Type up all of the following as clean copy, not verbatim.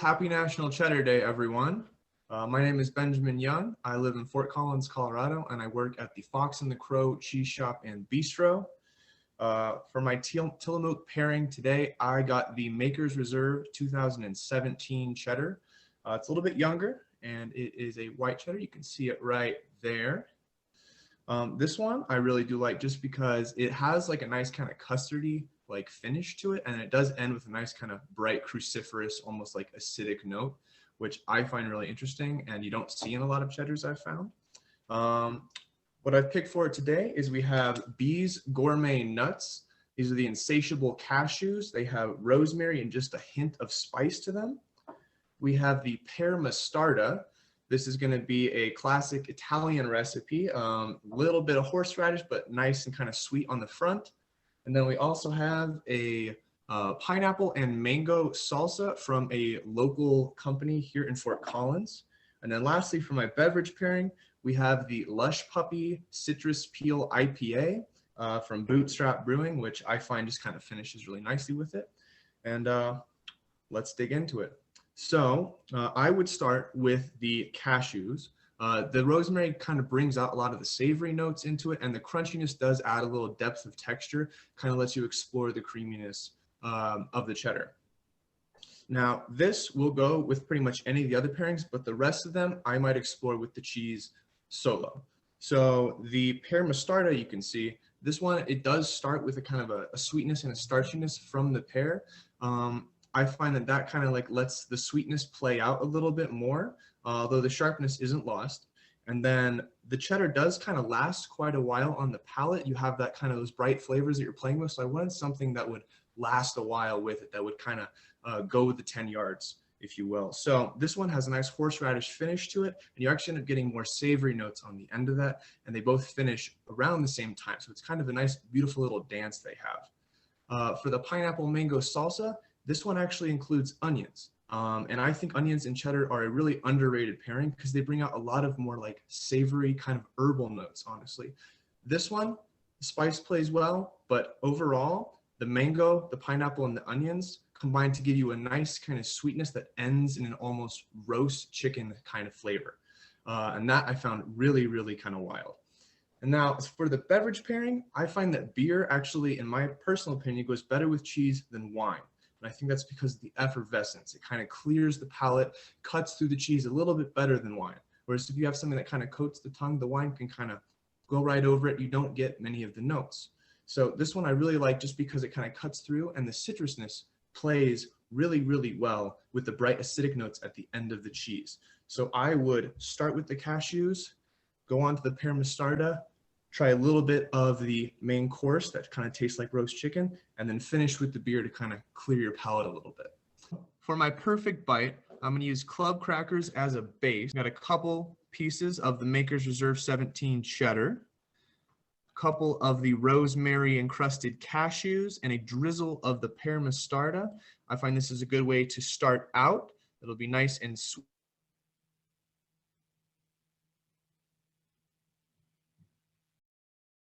Happy National Cheddar Day, everyone. My name is Benjamin Young. I live in Fort Collins, Colorado, and I work at the Fox and the Crow Cheese Shop and Bistro. For my Tillamook pairing today, I got the Maker's Reserve 2017 cheddar. It's a little bit younger, and it is a white cheddar. You can see it right there. This one I really do like just because it has like a nice kind of custardy like finish to it, and it does end with a nice kind of bright cruciferous, almost like acidic note, which I find really interesting and you don't see in a lot of cheddars I've found. What I've picked for it today is we have B's Gourmet Nuts. These are the Insatiable Cashews. They have rosemary and just a hint of spice to them. We have the Pear Mostarda. This is going to be a classic Italian recipe. Little bit of horseradish, but nice and kind of sweet on the front. And then we also have a pineapple and mango salsa from a local company here in Fort Collins. And then lastly, for my beverage pairing, we have the Lush Puppy Citrus Peel IPA from Bootstrap Brewing, which I find just kind of finishes really nicely with it. And let's dig into it. So I would start with the cashews. The rosemary kind of brings out a lot of the savory notes into it, and the crunchiness does add a little depth of texture, kind of lets you explore the creaminess of the cheddar. Now, this will go with pretty much any of the other pairings, but the rest of them I might explore with the cheese solo. So the Pear Mostarda, you can see, this one, it does start with a kind of a sweetness and a starchiness from the pear. I find that that kind of like lets the sweetness play out a little bit more, although the sharpness isn't lost. And then the cheddar does kind of last quite a while on the palate. You have that kind of those bright flavors that you're playing with. So I wanted something that would last a while with it, that would kind of go with the 10 yards, if you will. So this one has a nice horseradish finish to it, and you actually end up getting more savory notes on the end of that, and they both finish around the same time. So it's kind of a nice, beautiful little dance they have. For the pineapple mango salsa, this one actually includes onions. And I think onions and cheddar are a really underrated pairing because they bring out a lot of more like savory kind of herbal notes, honestly. This one, the spice plays well, but overall, the mango, the pineapple, and the onions combine to give you a nice kind of sweetness that ends in an almost roast chicken kind of flavor. And that I found really, really kind of wild. And now for the beverage pairing, I find that beer actually, in my personal opinion, goes better with cheese than wine. And I think that's because of the effervescence. It kind of clears the palate, cuts through the cheese a little bit better than wine. Whereas if you have something that kind of coats the tongue, the wine can kind of go right over it. You don't get many of the notes. So this one I really like just because it kind of cuts through, and the citrusness plays really, really well with the bright acidic notes at the end of the cheese. So I would start with the cashews, go on to the Pear Mostarda, try a little bit of the main course that kind of tastes like roast chicken, and then finish with the beer to kind of clear your palate a little bit. For my perfect bite, I'm going to use club crackers as a base. Got a couple pieces of the Maker's Reserve 17 cheddar, a couple of the rosemary encrusted cashews, and a drizzle of the Pear Mostarda. I find this is a good way to start out. It'll be nice and sweet.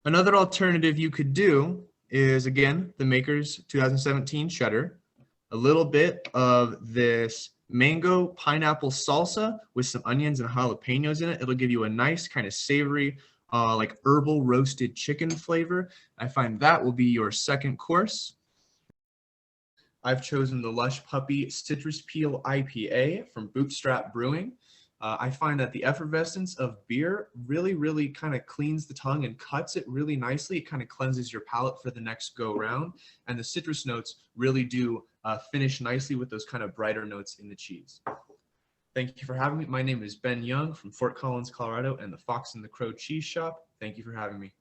Another alternative you could do is, again, the Maker's 2017 cheddar, a little bit of this mango pineapple salsa with some onions and jalapenos in it. It'll give you a nice kind of savory, like herbal roasted chicken flavor. I find that will be your second course. I've chosen the Lush Puppy Citrus Peel IPA from Bootstrap Brewing. I find that the effervescence of beer really, really kind of cleans the tongue and cuts it really nicely. It kind of cleanses your palate for the next go round. And the citrus notes really do finish nicely with those kind of brighter notes in the cheese. Thank you for having me. My name is Ben Young from Fort Collins, Colorado, and the Fox and the Crow Cheese Shop. Thank you for having me.